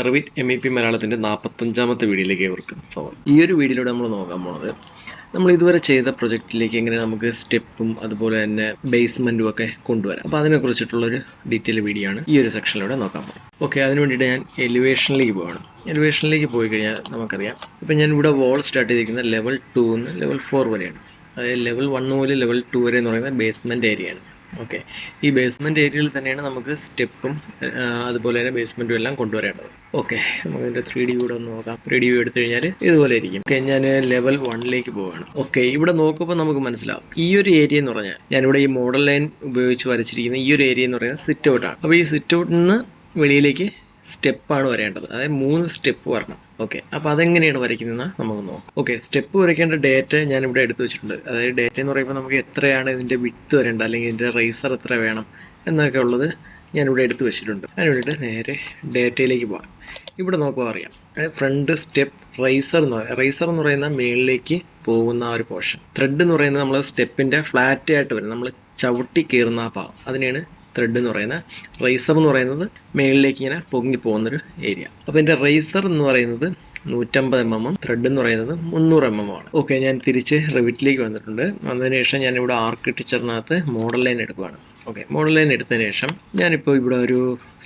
Revit MEP മലയാളത്തിൻ്റെ 45ാമത്തെ വീഡിയോയിലേക്ക് ഏവർക്കും സ്വാഗതം. ഈ ഒരു വീഡിയോയിലൂടെ നമ്മൾ നോക്കാൻ പോകുന്നത് നമ്മൾ ഇതുവരെ ചെയ്ത പ്രൊജക്റ്റിലേക്ക് എങ്ങനെ നമുക്ക് സ്റ്റെപ്പും അതുപോലെ തന്നെ ബേസ്മെൻറ്റും ഒക്കെ കൊണ്ടുവരാം. അപ്പോൾ അതിനെക്കുറിച്ചിട്ടുള്ളൊരു ഡീറ്റെയിൽ വീഡിയോ ആണ് ഈ ഒരു സെക്ഷനിലൂടെ നോക്കാൻ പോകുന്നത്. ഓക്കെ, അതിന് വേണ്ടിയിട്ട് ഞാൻ എലിവേഷനിലേക്ക് പോകണം. എലിവേഷനിലേക്ക് പോയി കഴിഞ്ഞാൽ നമുക്കറിയാം, ഇപ്പം ഞാൻ ഇവിടെ വോൾ സ്റ്റാർട്ട് ചെയ്തിരിക്കുന്നത് ലെവൽ 2 നിന്ന് ലെവൽ 4 വരെയാണ്. അതായത് ലെവൽ 1 മുതൽ ലെവൽ 2 വരെ എന്ന് പറയുന്നത് ബേസ്മെൻറ്റ് ഏരിയയാണ്. ഓക്കെ, ഈ ബേസ്മെൻറ്റ് ഏരിയയിൽ തന്നെയാണ് നമുക്ക് സ്റ്റെപ്പും അതുപോലെ തന്നെ ബേസ്മെൻറ്റും എല്ലാം കൊണ്ടുവരേണ്ടത്. ഓക്കെ, നമുക്കിതിൻ്റെ 3D കൂടെ ഒന്ന് നോക്കാം. 3D വ്യൂ എടുത്തു കഴിഞ്ഞാൽ ഇതുപോലെ ഇരിക്കും. ഓക്കെ, ഞാൻ ലെവൽ 1ലേക്ക് പോവുകയാണ്. ഓക്കെ, ഇവിടെ നോക്കുമ്പോൾ നമുക്ക് മനസ്സിലാവും ഈ ഒരു ഏരിയ എന്ന് പറഞ്ഞാൽ ഞാനിവിടെ ഈ മോഡൽ ലൈൻ ഉപയോഗിച്ച് വരച്ചിരിക്കുന്ന ഈ ഒരു ഏരിയ എന്ന് പറയുന്നത് സിറ്റ് ഔട്ടാണ്. അപ്പോൾ ഈ സിറ്റ് ഔട്ടിൽ നിന്ന് വെളിയിലേക്ക് സ്റ്റെപ്പാണ് വരേണ്ടത്. അതായത് 3 സ്റ്റെപ്പ് വരണം. ഓക്കെ, അപ്പോൾ അതെങ്ങനെയാണ് വരയ്ക്കുന്നതെന്ന് നമുക്ക് നോക്കാം. ഓക്കെ, സ്റ്റെപ്പ് വരയ്ക്കേണ്ട ഡേറ്റ ഞാനിവിടെ എടുത്തു വെച്ചിട്ടുണ്ട്. അതായത് ഡേറ്റ എന്ന് പറയുമ്പോൾ നമുക്ക് എത്രയാണ് ഇതിൻ്റെ വിഡ്ത്ത് വരേണ്ടത്, അല്ലെങ്കിൽ ഇതിൻ്റെ റൈസർ എത്ര വേണം എന്നൊക്കെ ഉള്ളത് ഞാനിവിടെ എടുത്തു വെച്ചിട്ടുണ്ട്. അതിന് വേണ്ടിയിട്ട് നേരെ ഡേറ്റയിലേക്ക് പോകാം. ഇവിടെ നോക്കുമ്പോൾ അറിയാം, ഫ്രണ്ട് സ്റ്റെപ്പ് റൈസർ എന്ന് പറയുന്ന മേളിലേക്ക് പോകുന്ന ആ ഒരു പോർഷൻ. ത്രെഡ് എന്ന് പറയുന്നത് നമ്മൾ സ്റ്റെപ്പിൻ്റെ ഫ്ലാറ്റ് ആയിട്ട് വരും, നമ്മൾ ചവിട്ടി കയറുന്ന ആ ഭാഗം, അതിനെയാണ് ത്രെഡ് എന്ന് പറയുന്നത്. റൈസർ എന്ന് പറയുന്നത് മേളിലേക്ക് ഇങ്ങനെ പൊങ്ങി പോകുന്നൊരു ഏരിയ. അപ്പോൾ എൻ്റെ റൈസർ എന്ന് പറയുന്നത് 150 mm, ത്രെഡ് എന്ന് പറയുന്നത് 300 mm ആണ്. ഓക്കെ, ഞാൻ തിരിച്ച് റിവിറ്റിലേക്ക് വന്നിട്ടുണ്ട്. വന്നതിന് ശേഷം ഞാനിവിടെ ആർക്കിടെക്ചറിനകത്ത് മോഡൽ ലൈൻ എടുക്കുകയാണ്. ഓക്കെ, മോഡൽ ലൈൻ എടുത്തതിന് ശേഷം ഞാനിപ്പോൾ ഇവിടെ ഒരു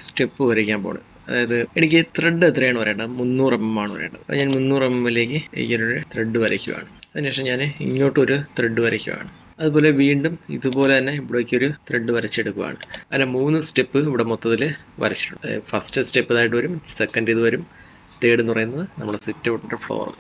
സ്റ്റെപ്പ് വരയ്ക്കാൻ പോകുന്നത്. അതായത് എനിക്ക് ത്രെഡ് എത്രയാണ് വരേണ്ടത്, 300 mm ആണ് വരേണ്ടത്. അപ്പോൾ ഞാൻ 300 mm ഇങ്ങനൊരു ത്രെഡ് വരയ്ക്കുകയാണ്. അതിനുശേഷം ഞാൻ ഇങ്ങോട്ടൊരു ത്രെഡ് വരയ്ക്കുകയാണ്. അതുപോലെ വീണ്ടും ഇതുപോലെ തന്നെ ഇവിടേക്കൊരു ത്രെഡ് വരച്ചെടുക്കുകയാണ്. അങ്ങനെ 3 സ്റ്റെപ്പ് ഇവിടെ മൊത്തത്തിൽ വരച്ചിട്ടുണ്ട്. ഫസ്റ്റ് സ്റ്റെപ്പ് ഇതായിട്ട് വരും, സെക്കൻഡ് ഇത് വരും, തേർഡ് എന്ന് പറയുന്നത് നമ്മുടെ സിറ്റ് ഔട്ടിൻ്റെ ഫ്ലോർ.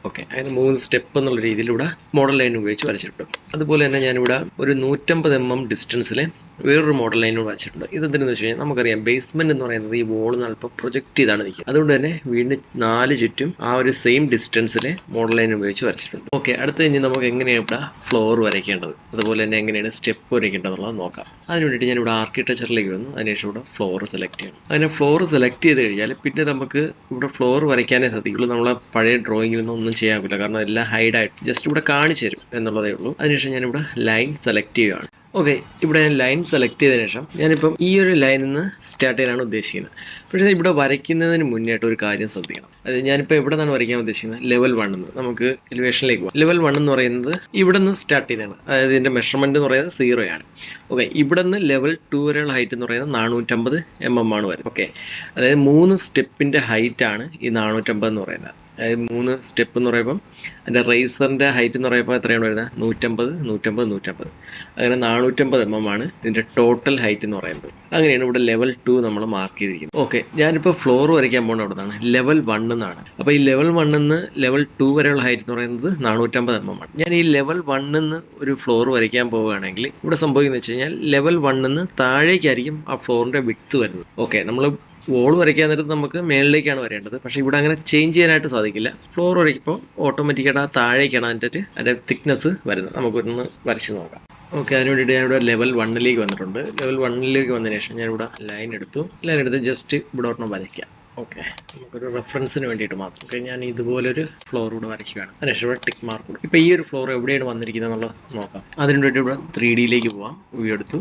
ഓക്കെ, അങ്ങനെ 3 സ്റ്റെപ്പ് എന്നുള്ള രീതിയിൽ ഇവിടെ മോഡൽ ലൈൻ ഉപയോഗിച്ച് വരച്ചിട്ടുണ്ട്. അതുപോലെ തന്നെ ഞാനിവിടെ ഒരു 150 mm ഡിസ്റ്റൻസിൽ വേറൊരു മോഡൽ ലൈനോട് വരച്ചിട്ടുണ്ട്. ഇതെന്തിനെന്ന് വെച്ച് കഴിഞ്ഞാൽ നമുക്കറിയാം ബേസ്മെൻറ്റ് എന്ന് പറയുന്നത് ഈ വോളിൽ അല്പം പ്രൊജക്റ്റ് ചെയ്താണ് നിൽക്കുക. അതുകൊണ്ട് തന്നെ വീണ്ടും 4 ചുറ്റും ആ ഒരു സെയിം ഡിസ്റ്റൻസിൽ മോഡൽ ലൈൻ ഉപയോഗിച്ച് വരച്ചിട്ടുണ്ട്. ഓക്കെ, അടുത്ത് കഴിഞ്ഞ് നമുക്ക് എങ്ങനെയാണ് ഇവിടെ ഫ്ലോർ വരയ്ക്കേണ്ടത്, അതുപോലെ തന്നെ എങ്ങനെയാണ് സ്റ്റെപ്പ് വരയ്ക്കേണ്ടതെന്നുള്ളത് നോക്കാം. അതിന് വേണ്ടിയിട്ട് ഞാനിവിടെ ആർക്കിടെക്ചറിലേക്ക് വന്നു. അതിനുശേഷം ഇവിടെ ഫ്ലോർ സെലക്ട് ചെയ്യണം. അങ്ങനെ ഫ്ലോർ സെലക്ട് ചെയ്ത് കഴിഞ്ഞാൽ പിന്നെ നമുക്ക് ഇവിടെ ഫ്ലോർ വരയ്ക്കാനേ സാധിക്കുള്ളൂ. നമ്മളെ പഴയ ഡ്രോയിങ്ങിൽ നിന്നും ഒന്നും ചെയ്യാൻ കാരണം എല്ലാം ഹൈഡായിട്ട് ജസ്റ്റ് ഇവിടെ കാണിച്ചു തരും എന്നുള്ളതേ ഉള്ളൂ. അതിനുശേഷം ഞാനിവിടെ ലൈൻ സെലക്ട് ചെയ്യുകയാണ്. ഓക്കെ, ഇവിടെ ഞാൻ ലൈൻ സെലക്ട് ചെയ്തതിനു ശേഷം ഞാനിപ്പം ഈ ഒരു ലൈനിൽ നിന്ന് സ്റ്റാർട്ട് ചെയ്യാനാണ് ഉദ്ദേശിക്കുന്നത്. പക്ഷേ ഇവിടെ വരയ്ക്കുന്നതിന് മുന്നേയായിട്ട് ഒരു കാര്യം ശ്രദ്ധിക്കണം. അത് ഞാനിപ്പോൾ എവിടെ നിന്നാണ് വരയ്ക്കാൻ ഉദ്ദേശിക്കുന്നത്, ലെവൽ 1 നിന്ന് നമുക്ക് എലിവേഷനിലേക്ക് പോകാം. ലെവൽ 1 എന്ന് പറയുന്നത് ഇവിടെ നിന്ന് സ്റ്റാർട്ട് ചെയ്തതാണ്. അതായത് ഇതിൻ്റെ മെഷർമെൻറ്റ് എന്ന് പറയുന്നത് 0 ആണ്. ഓക്കെ, ഇവിടെ നിന്ന് ലെവൽ 2 വരെയുള്ള ഹൈറ്റ് എന്ന് പറയുന്നത് 450 mm ആണ് വരുന്നത്. ഓക്കെ, അതായത് 3 സ്റ്റെപ്പിൻ്റെ ഹൈറ്റാണ് ഈ 450 എന്ന് പറയുന്നത്. അതായത് 3 സ്റ്റെപ്പ് എന്ന് പറയുമ്പം അതിൻ്റെ റൈസറിൻ്റെ ഹൈറ്റ് എന്ന് പറയുമ്പോൾ എത്രയാണ് വരുന്നത്, 150, 150, 150. അങ്ങനെ 450 mm ആണ് ഇതിൻ്റെ ടോട്ടൽ ഹൈറ്റ് എന്ന് പറയുന്നത്. അങ്ങനെയാണ് ഇവിടെ ലെവൽ 2 നമ്മൾ മാർക്ക് ചെയ്തിരിക്കുന്നത്. ഓക്കെ, ഞാനിപ്പോൾ ഫ്ലോർ വരയ്ക്കാൻ പോകുന്നത് അവിടെ നിന്നാണ്, ലെവൽ 1 എന്നാണ്. അപ്പോൾ ഈ ലെവൽ 1 നിന്ന് ലെവൽ 2 വരെയുള്ള ഹൈറ്റ് എന്ന് പറയുന്നത് 450 mm ആണ്. ഞാൻ ഈ ലെവൽ 1 നിന്ന് ഒരു ഫ്ലോർ വരയ്ക്കാൻ പോവുകയാണെങ്കിൽ ഇവിടെ സംഭവിക്കുന്നത് വെച്ച് കഴിഞ്ഞാൽ ലെവൽ 1 നിന്ന് താഴേക്കായിരിക്കും ആ ഫ്ലോറിൻ്റെ വിഡ്ത്ത് വരുന്നത്. ഓക്കെ, നമ്മൾ വോൾ വരയ്ക്കാൻ നേരത്ത് നമുക്ക് മേളിലേക്കാണ് വരേണ്ടത്. പക്ഷേ ഇവിടെ അങ്ങനെ ചേഞ്ച് ചെയ്യാനായിട്ട് സാധിക്കില്ല. ഫ്ലോർ വരയ്ക്കുമ്പോൾ ഓട്ടോമാറ്റിക്കായിട്ട് ആ താഴേക്കാണ് അതിൻ്റെ തിക്നെസ് വരുന്നത്. നമുക്കൊന്ന് വരച്ച് നോക്കാം. ഓക്കെ, അതിന് വേണ്ടിയിട്ട് ഞാനിവിടെ ലെവൽ 1ലേക്ക് വന്നിട്ടുണ്ട്. ലെവൽ 1ലേക്ക് വന്നതിന് ശേഷം ഞാനിവിടെ ലൈൻ എടുത്ത് ജസ്റ്റ് ഇവിടെ ഒരെണ്ണം വരയ്ക്കാം. ഓക്കെ, നമുക്കൊരു റെഫറൻസിന് വേണ്ടിയിട്ട് മാത്രം. ഓക്കെ, ഞാൻ ഇതുപോലൊരു ഫ്ലോർ കൂടെ വരയ്ക്കുകയാണ്. അതിനുശേഷം ഇവിടെ ടിക്ക് മാർക്ക് കൊടുക്കും. ഇപ്പോൾ ഈ ഒരു ഫ്ലോർ എവിടെയാണ് വന്നിരിക്കുന്നത് എന്നുള്ളത് നോക്കാം. അതിന് വേണ്ടിയിട്ട് ഇവിടെ 3Dയിലേക്ക് പോകാം. വ്യൂ എടുത്തു,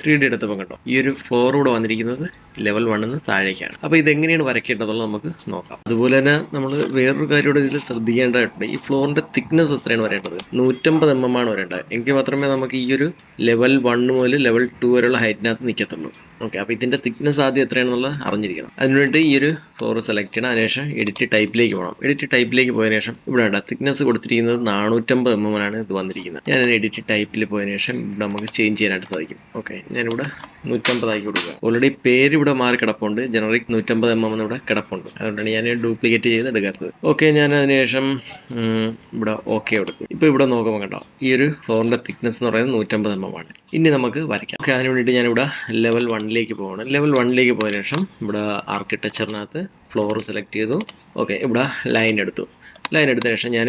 3D എടുത്തപ്പോൾ കണ്ടോ ഈ ഒരു ഫ്ലോർ കൂടെ വന്നിരിക്കുന്നത് ലെവൽ 1 നിന്ന് താഴേക്കാണ്. അപ്പോൾ ഇതെങ്ങനെയാണ് വരയ്ക്കേണ്ടതെന്നുള്ളത് നമുക്ക് നോക്കാം. അതുപോലെ തന്നെ നമ്മൾ വേറൊരു കാര്യം കൂടെ ഇതിൽ ശ്രദ്ധിക്കേണ്ടതായിട്ടുണ്ട്. ഈ ഫ്ലോറിൻ്റെ തിക്നെസ് എത്രയാണ് വരേണ്ടത്, 150 mm ആണ് വരേണ്ടത്. എങ്കിൽ മാത്രമേ നമുക്ക് ഈ ഒരു ലെവൽ 1 മുതൽ ലെവൽ 2 വരെയുള്ള ഹൈറ്റിനകത്ത് നിൽക്കത്തുള്ളൂ. ഓക്കെ, അപ്പോൾ ഇതിൻ്റെ തിക്നെസ് ആദ്യം എത്രയാണെന്നുള്ളത് അറിഞ്ഞിരിക്കണം. അതിനുവേണ്ടി ഈ ഒരു ഫ്ലോർ സെലക്ട് ചെയ്യണം. അതിനുശേഷം എഡിറ്റ് ടൈപ്പിലേക്ക് പോകണം. എഡിറ്റ് ടൈപ്പിലേക്ക് പോയതിനു ശേഷം ഇവിടെ ഉണ്ട് തിക്നെസ് കൊടുത്തിരിക്കുന്നത് 450 mm ആണ് ഇത് വന്നിരിക്കുന്നത്. ഞാൻ എഡിറ്റ് ടൈപ്പിൽ പോയതിനു ശേഷം ഇവിടെ നമുക്ക് ചേഞ്ച് ചെയ്യാനായിട്ട് സാധിക്കും. ഓക്കെ, ഞാനിവിടെ 150 ആക്കി കൊടുക്കുക. ഓൾറെഡി പേര് ഇവിടെ മാറി കിടപ്പുണ്ട്, ജനറിക് 150 mm ഇവിടെ കിടപ്പുണ്ട്. അതുകൊണ്ടാണ് ഞാൻ ഡ്യൂപ്ലിക്കേറ്റ് ചെയ്ത് എടുക്കാത്തത്. ഓക്കെ, ഞാൻ അതിനുശേഷം ഇവിടെ ഓക്കെ കൊടുത്തു. ഇപ്പോൾ ഇവിടെ നോക്കുമ്പോൾ കേട്ടോ ഈ ഒരു ഫ്ലോറിൻ്റെ തിക്നെസ് എന്ന് പറയുന്നത് 150 mm ആണ്. ഇനി നമുക്ക് വരയ്ക്കാം. ഓക്കെ, അതിന് വേണ്ടിയിട്ട് ഞാനിവിടെ ലെവൽ 1ലേക്ക് പോകണം. ലെവൽ 1ലേക്ക് പോയതിനു ശേഷം ഇവിടെ ആർക്കിടെക്ചറിനകത്ത് ഫ്ലോർ സെലക്ട് ചെയ്തു. ഓക്കെ, ഇവിടെ ലൈൻ എടുത്തതിന് ശേഷം ഞാൻ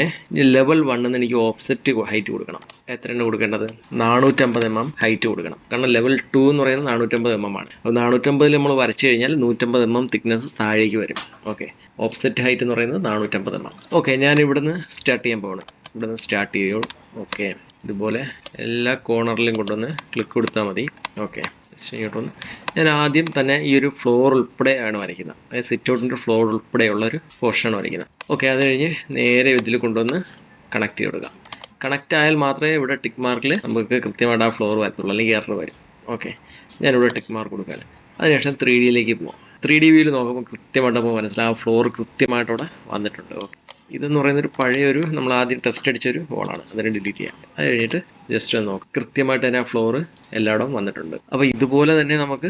ലെവൽ 1 നിന്ന് എനിക്ക് ഓഫ്സെറ്റ് ഹൈറ്റ് കൊടുക്കണം. എത്രയാണ് കൊടുക്കേണ്ടത്, 450 mm ഹൈറ്റ് കൊടുക്കണം. കാരണം ലെവൽ 2 എന്ന് പറയുന്നത് 450 mm ആണ്. അപ്പോൾ 450 നമ്മൾ വരച്ചു കഴിഞ്ഞാൽ 150 mm തിക്നെസ് താഴേക്ക് വരും. ഓക്കെ, ഓഫ്സെറ്റ് ഹൈറ്റ് എന്ന് പറയുന്നത് 450 mm. ഓക്കെ, ഞാൻ ഇവിടുന്ന് സ്റ്റാർട്ട് ചെയ്യാൻ പോകണം. ഇവിടുന്ന് സ്റ്റാർട്ട് ചെയ്യൂ. ഓക്കെ, ഇതുപോലെ എല്ലാ കോർണറിലും കൊണ്ടുവന്ന് ക്ലിക്ക് കൊടുത്താൽ മതി. ഓക്കെ, ഇങ്ങോട്ട് വന്ന് ഞാൻ ആദ്യം തന്നെ ഈ ഒരു ഫ്ലോർ ഉൾപ്പെടെയാണ് വരയ്ക്കുന്നത്. അതായത് സിറ്റ് ഔട്ടിൻ്റെ ഫ്ലോർ ഉൾപ്പെടെയുള്ള ഒരു പോർഷനാണ് വരയ്ക്കുന്നത്. ഓക്കെ, അത് കഴിഞ്ഞ് നേരെ ഇതിൽ കൊണ്ടുവന്ന് കണക്ട് ചെയ്ത് കൊടുക്കുക. കണക്റ്റ് ആയാൽ മാത്രമേ ഇവിടെ ടിക്ക് മാർക്കിൽ നമുക്ക് കൃത്യമായിട്ട് ആ ഫ്ലോർ വരത്തുള്ളൂ, അല്ലെങ്കിൽ എറർ വരും. ഓക്കെ, ഞാനിവിടെ ടിക്ക് മാർക്ക് കൊടുക്കുകയാണ്. അതിനുശേഷം 3D പോകാം. 3D വ്യൂവിൽ നോക്കുമ്പോൾ കൃത്യമായിട്ട് നമുക്ക് മനസ്സിലാവും ആ ഫ്ലോർ കൃത്യമായിട്ടവിടെ വന്നിട്ടുണ്ട്. ഓക്കെ, ഇതെന്ന് പറയുന്നൊരു പഴയൊരു നമ്മൾ ആദ്യം ടെസ്റ്റ് അടിച്ചൊരു ബോളാണ്, അതിനെ ഡിലീറ്റ് ചെയ്യാം. അത് കഴിഞ്ഞിട്ട് ജസ്റ്റ് ഒന്ന് നോക്കാം, കൃത്യമായിട്ട് തന്നെ ആ ഫ്ലോർ എല്ലായിടവും വന്നിട്ടുണ്ട്. അപ്പോൾ ഇതുപോലെ തന്നെ നമുക്ക്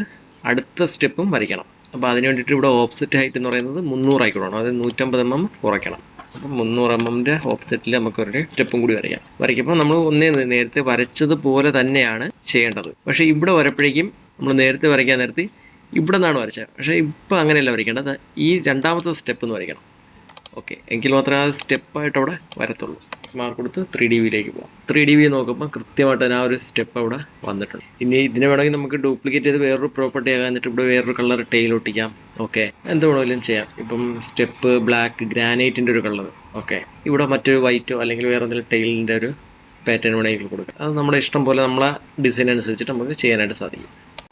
അടുത്ത സ്റ്റെപ്പും വരയ്ക്കണം. അപ്പോൾ അതിന് വേണ്ടിയിട്ട് ഇവിടെ ഓപ്സെറ്റ് ഹൈറ്റ് എന്ന് പറയുന്നത് 300 ആയിക്കോണം, അതായത് 150 mm കുറയ്ക്കണം. അപ്പം 300 mm ഓപ്സെറ്റിൽ നമുക്കൊരു സ്റ്റെപ്പും കൂടി വരയ്ക്കുമ്പോൾ നമ്മൾ നേരത്തെ വരച്ചതുപോലെ തന്നെയാണ് ചെയ്യേണ്ടത്. പക്ഷേ ഇവിടെ വരപ്പോഴേക്കും നമ്മൾ നേരത്തെ വരയ്ക്കാൻ നേരത്തെ ഇവിടെ നിന്നാണ് വരച്ചത്. പക്ഷേ ഇപ്പോൾ അങ്ങനെയല്ല വരയ്ക്കേണ്ടത്, ഈ രണ്ടാമത്തെ സ്റ്റെപ്പ് എന്ന് വരയ്ക്കണം. ഓക്കെ, എങ്കിൽ മാത്രമേ ആ സ്റ്റെപ്പായിട്ട് അവിടെ വരത്തുള്ളൂ. മാർക്ക് കൊടുത്ത് 3D വ്യൂയിലേക്ക് പോകാം. 3D വ്യൂ നോക്കുമ്പോൾ കൃത്യമായിട്ട് തന്നെ ആ ഒരു സ്റ്റെപ്പ് അവിടെ വന്നിട്ടുണ്ട്. ഇനി ഇതിനെ വേണമെങ്കിൽ നമുക്ക് ഡ്യൂപ്ലിക്കേറ്റ് ചെയ്ത് വേറൊരു പ്രോപ്പർട്ടി ആകാൻ, എന്നിട്ട് ഇവിടെ വേറൊരു കളർ ടെയിൽ ഒട്ടിക്കാം. ഓക്കെ, എന്ത് വേണമെങ്കിലും ചെയ്യാം. ഇപ്പം സ്റ്റെപ്പ് ബ്ലാക്ക് ഗ്രാനൈറ്റിൻ്റെ ഒരു കളർ. ഓക്കെ, ഇവിടെ മറ്റൊരു വൈറ്റോ അല്ലെങ്കിൽ വേറെ എന്തെങ്കിലും ടെയിലിൻ്റെ ഒരു പാറ്റേൺ വേണമെങ്കിൽ കൊടുക്കാം. അത് നമ്മുടെ ഇഷ്ടം പോലെ നമ്മളെ ഡിസൈൻ അനുസരിച്ചിട്ട് നമുക്ക് ചെയ്യാനായിട്ട് സാധിക്കും.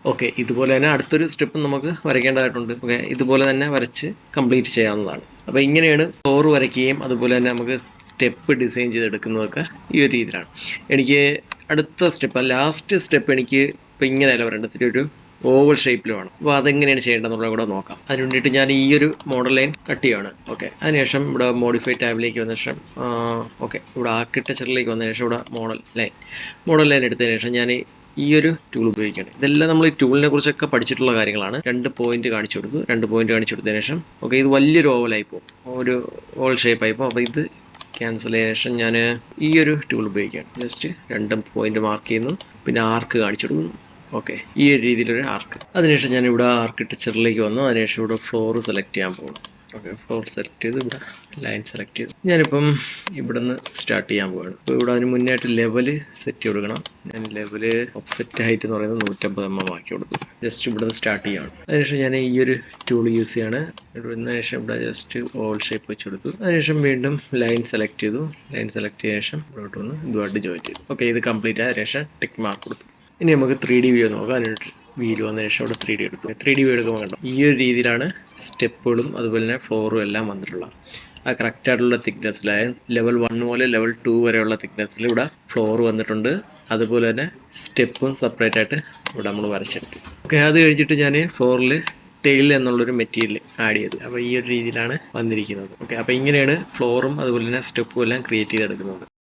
ഓക്കെ, ഇതുപോലെ തന്നെ അടുത്തൊരു സ്റ്റെപ്പ് നമുക്ക് വരയ്ക്കേണ്ടതായിട്ടുണ്ട്. ഓക്കെ, ഇതുപോലെ തന്നെ വരച്ച് കംപ്ലീറ്റ് ചെയ്യാവുന്നതാണ്. അപ്പോൾ ഇങ്ങനെയാണ് ഫ്ലോർ വരയ്ക്കുകയും അതുപോലെ തന്നെ നമുക്ക് സ്റ്റെപ്പ് ഡിസൈൻ ചെയ്തെടുക്കുന്നതൊക്കെ ഈ ഒരു രീതിയിലാണ്. എനിക്ക് അടുത്ത സ്റ്റെപ്പ്, ലാസ്റ്റ് സ്റ്റെപ്പ് എനിക്ക് ഇപ്പോൾ ഇങ്ങനെയല്ല വരേണ്ടത്, ഒരു ഓവൽ ഷേപ്പിൽ വേണം. അപ്പോൾ അതെങ്ങനെയാണ് ചെയ്യേണ്ടതെന്നുള്ളത് കൂടെ നോക്കാം. അതിന് വേണ്ടിയിട്ട് ഞാൻ ഈ ഒരു മോഡൽ ലൈൻ കട്ട് ചെയ്യുകയാണ്. ഓക്കെ, അതിനുശേഷം ഇവിടെ മോഡിഫൈ ടാബിലേക്ക് വന്ന ശേഷം ഓക്കെ, ഇവിടെ ആർക്കിടെക്ചറിലേക്ക് വന്നതിന് ശേഷം ഇവിടെ മോഡൽ ലൈൻ എടുത്തതിന് ശേഷം ഞാൻ ഈ ഒരു ടൂൾ ഉപയോഗിക്കുകയാണ്. ഇതെല്ലാം നമ്മൾ ഈ ടൂളിനെ കുറിച്ചൊക്കെ പഠിച്ചിട്ടുള്ള കാര്യങ്ങളാണ്. 2 പോയിന്റ് കാണിച്ചു കൊടുത്തതിന് ശേഷം ഓക്കെ, ഇത് വലിയൊരു ഓവലായി പോകും, ഒരു ഓവൽ ഷേപ്പായി പോകും. അപ്പോൾ ഇത് ക്യാൻസൽ ചെയ്തതിന് ശേഷം ഞാൻ ഈ ഒരു ടൂൾ ഉപയോഗിക്കുകയാണ്. ജസ്റ്റ് 2 പോയിന്റ് മാർക്ക് ചെയ്യുന്നു, പിന്നെ ആർക്ക് കാണിച്ചു കൊടുക്കുന്നു. ഓക്കെ, ഈ ഒരു രീതിയിലൊരു ആർക്ക്. അതിനുശേഷം ഞാൻ ഇവിടെ ആർക്കിടെക്ചറിലേക്ക് വന്നു. അതിനുശേഷം ഇവിടെ ഫ്ലോർ സെലക്ട് ചെയ്യാൻ പോകുന്നു. ഓക്കെ, ഫ്ലോർ സെലക്ട് ചെയ്ത് ഇവിടെ ലൈൻ സെലക്ട് ചെയ്തു. ഞാനിപ്പം ഇവിടെ നിന്ന് സ്റ്റാർട്ട് ചെയ്യാൻ പോവുകയാണ്. അപ്പോൾ ഇവിടെ അതിന് മുന്നായിട്ട് ലെവല് സെറ്റ് ചെയ്ത് കൊടുക്കണം. ഞാൻ ലെവല് ഓപ്സെറ്റ് ഹൈറ്റ് എന്ന് പറയുന്നത് 150 mm ആക്കി കൊടുത്തു. ജസ്റ്റ് ഇവിടെ നിന്ന് സ്റ്റാർട്ട് ചെയ്യുകയാണ്. അതിനുശേഷം ഞാൻ ഈ ഒരു ടൂൾ യൂസ് ചെയ്യാണ്. ഇതിനുശേഷം ഇവിടെ ജസ്റ്റ് ഓൾ ഷേപ്പ് വെച്ച് കൊടുത്തു. അതിനുശേഷം വീണ്ടും ലൈൻ സെലക്ട് ചെയ്തു. ലൈൻ സെലക്ട് ചെയ്ത ശേഷം ഇവിടോട്ട് വന്ന് ഇതുമായിട്ട് ജോയിൻ ചെയ്തു. ഓക്കെ, ഇത് കംപ്ലീറ്റ് ആയ ശേഷം ടിക്ക് മാർക്ക് കൊടുത്തു. ഇനി നമുക്ക് 3D വ്യൂ നോക്കാം. അതിനൊരു വീല് വന്നതിന് ശേഷം ഇവിടെ 3D എടുത്തു. 3D വ്യൂ എടുക്കുമ്പോൾ കണ്ടോ, ഈ ഒരു രീതിയിലാണ് സ്റ്റെപ്പുകളും അതുപോലെ തന്നെ ഫ്ലോറും എല്ലാം വന്നിട്ടുള്ളത്. ആ കറക്റ്റായിട്ടുള്ള തിക്നെസ്സിലായ ലെവൽ 1 മുതൽ ലെവൽ 2 വരെയുള്ള തിക്നെസ്സിൽ ഇവിടെ ഫ്ലോർ വന്നിട്ടുണ്ട്. അതുപോലെ തന്നെ സ്റ്റെപ്പും സെപ്പറേറ്റ് ആയിട്ട് ഇവിടെ നമ്മൾ വരച്ചെടുത്തു. ഓക്കെ, അത് കഴിഞ്ഞിട്ട് ഞാൻ ഫ്ലോറിൽ ടെയിൽ എന്നുള്ളൊരു മെറ്റീരിയൽ ആഡ് ചെയ്തു. അപ്പോൾ ഈ ഒരു രീതിയിലാണ് വന്നിരിക്കുന്നത്. ഓക്കെ, അപ്പോൾ ഇങ്ങനെയാണ് ഫ്ലോറും അതുപോലെ തന്നെ സ്റ്റെപ്പും എല്ലാം ക്രിയേറ്റ് ചെയ്തെടുക്കുന്നത്.